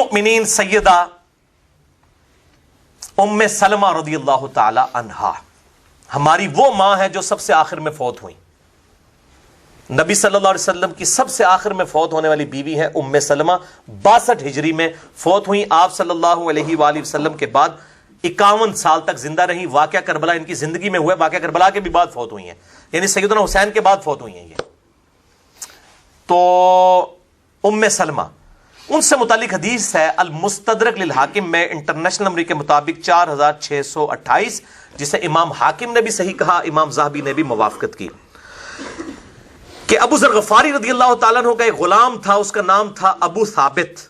المؤمنین سیدہ ام سلمہ رضی اللہ تعالی عنہا ہماری وہ ماں ہے جو سب سے آخر میں فوت ہوئی. نبی صلی اللہ علیہ وسلم کی سب سے آخر میں فوت ہونے والی بیوی ہے ام سلمہ. 62 ہجری میں فوت ہوئی. آپ صلی اللہ علیہ وآلہ وسلم کے بعد 51 سال تک زندہ رہی. واقعہ کربلا ان کی زندگی میں ہوا ہے, واقعہ کربلا کے بھی بعد فوت ہوئی ہیں, یعنی سیدنا حسین کے بعد فوت ہوئی ہیں یہ. تو ام سلمہ, ان سے متعلق حدیث ہے المستدرک للحاکم میں انٹرنیشنل نمبر کے مطابق 4628, جسے امام حاکم نے بھی صحیح کہا, امام ذہبی نے بھی موافقت کی, کہ ابو ذر غفاری رضی اللہ تعالیٰ عنہ کا ایک غلام تھا, اس کا نام تھا ابو ثابت.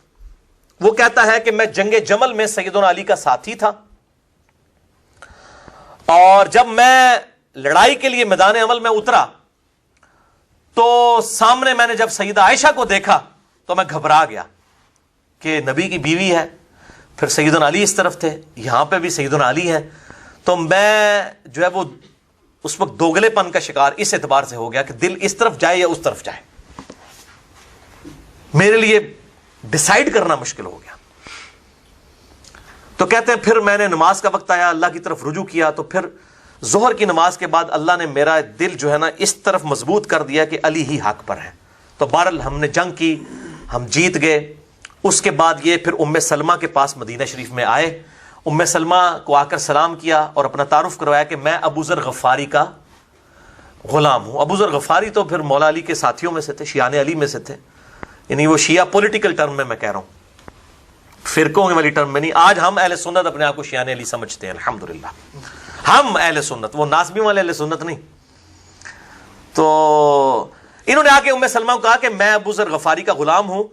وہ کہتا ہے کہ میں جنگ جمل میں سیدنا علی کا ساتھی تھا, اور جب میں لڑائی کے لیے میدان عمل میں اترا تو سامنے میں نے جب سیدہ عائشہ کو دیکھا تو میں گھبرا گیا کہ نبی کی بیوی ہے, پھر سیدنا علی اس طرف تھے, یہاں پہ بھی سیدنا علی ہے, تو میں جو ہے وہ اس وقت دوگلے پن کا شکار اس اعتبار سے ہو گیا کہ دل اس طرف جائے یا اس طرف جائے, میرے لیے ڈیسائیڈ کرنا مشکل ہو گیا. تو کہتے ہیں پھر میں نے نماز کا وقت آیا, اللہ کی طرف رجوع کیا, تو پھر ظہر کی نماز کے بعد اللہ نے میرا دل جو ہے نا اس طرف مضبوط کر دیا کہ علی ہی حق پر ہے. تو بہرحال ہم نے جنگ کی, ہم جیت گئے. اس کے بعد یہ پھر ام سلمہ کے پاس مدینہ شریف میں آئے, ام سلمہ کو آ کر سلام کیا اور اپنا تعارف کروایا کہ میں ابو ذر غفاری کا غلام ہوں. ابو ذر غفاری تو پھر مولا علی کے ساتھیوں میں سے تھے, شیعان علی میں سے تھے, یعنی وہ شیعہ پولیٹیکل ٹرم میں کہہ رہا ہوں, فرقوں والی ٹرم میں نہیں. آج ہم اہل سنت اپنے آپ کو شیعان علی سمجھتے ہیں, الحمدللہ ہم اہل سنت, وہ ناسبی والے اہل سنت نہیں. تو انہوں نے آ کے ام سلمہ کو کہا کہ میں ابو ذر غفاری کا غلام ہوں.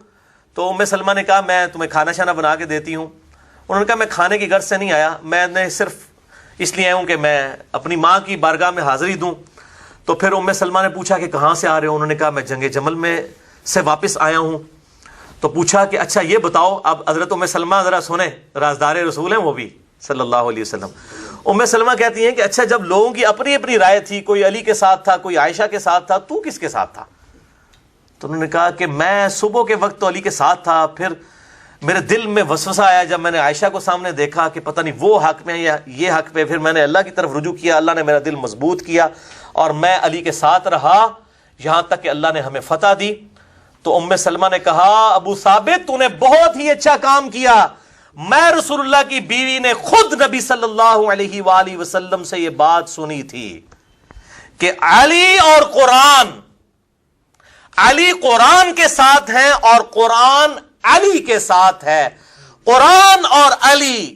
تو ام سلمہ نے کہا میں تمہیں کھانا شانا بنا کے دیتی ہوں. انہوں نے کہا میں کھانے کی غرض سے نہیں آیا, میں نے صرف اس لیے آیا ہوں کہ میں اپنی ماں کی بارگاہ میں حاضری دوں. تو پھر ام سلمہ نے پوچھا کہ کہاں سے آ رہے ہو؟ انہوں نے کہا میں جنگ جمل میں سے واپس آیا ہوں. تو پوچھا کہ اچھا یہ بتاؤ, اب حضرت ام سلمہ ذرا سنیں, رازدار رسول ہیں وہ بھی صلی اللہ علیہ وسلم. ام سلمہ کہتی ہیں کہ اچھا جب لوگوں کی اپنی اپنی رائے تھی, کوئی علی کے ساتھ تھا, کوئی عائشہ کے ساتھ تھا, تو کس کے ساتھ تھا؟ تو انہوں نے کہا کہ میں صبح کے وقت تو علی کے ساتھ تھا, پھر میرے دل میں وسوسہ آیا جب میں نے عائشہ کو سامنے دیکھا کہ پتہ نہیں وہ حق میں یا یہ حق پہ, پھر میں نے اللہ کی طرف رجوع کیا, اللہ نے میرا دل مضبوط کیا اور میں علی کے ساتھ رہا یہاں تک کہ اللہ نے ہمیں فتح دی. تو ام سلمہ نے کہا ابو ثابت تو نے بہت ہی اچھا کام کیا, میں رسول اللہ کی بیوی نے خود نبی صلی اللہ علیہ وآلہ وسلم سے یہ بات سنی تھی کہ علی اور قرآن, علی قرآن کے ساتھ ہیں اور قرآن علی کے ساتھ ہے, قرآن اور علی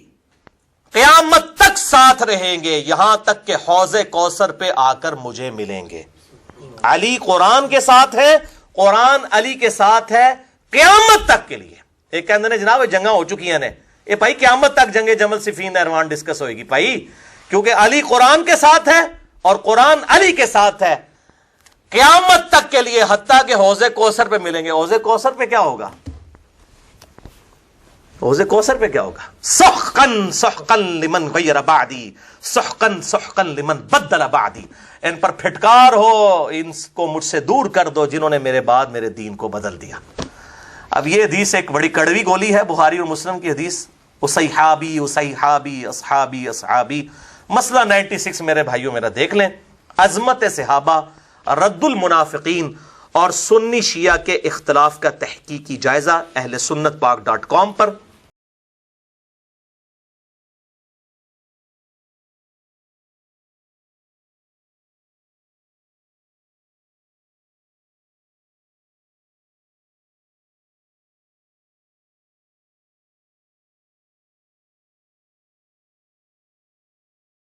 قیامت تک ساتھ رہیں گے یہاں تک کہ حوض کوثر پہ آ کر مجھے ملیں گے. علی قرآن کے ساتھ ہے, قرآن علی کے ساتھ ہے قیامت تک کے لیے. ایک کہتے ہیں جناب جنگاں ہو چکی ہیں نے, اے بھائی قیامت تک جنگ جمل صفین نہروان ڈسکس ہوئے گی بھائی, کیونکہ علی قرآن کے ساتھ ہے اور قرآن علی کے ساتھ ہے قیامت تک کے لیے, حتیٰ کہ حوض کوثر پہ ملیں گے. حوض کوثر پہ کیا ہوگا؟ حوض کوثر پہ کیا ہوگا؟ سحقن سحقن لمن غیر بعدی, سحقن سحقن لمن بدل بعدی. ان پر پھٹکار ہو, ان کو مجھ سے دور کر دو جنہوں نے میرے بعد میرے دین کو بدل دیا. اب یہ حدیث ایک بڑی کڑوی گولی ہے, بخاری اور مسلم کی حدیث, اصحابی اصحابی اصحابی اصحابی. مسئلہ 96 میرے بھائیوں میرا دیکھ لیں, عظمت صحابہ, رد المنافقین اور سنی شیعہ کے اختلاف کا تحقیقی جائزہ اہل سنت پاک .com پر.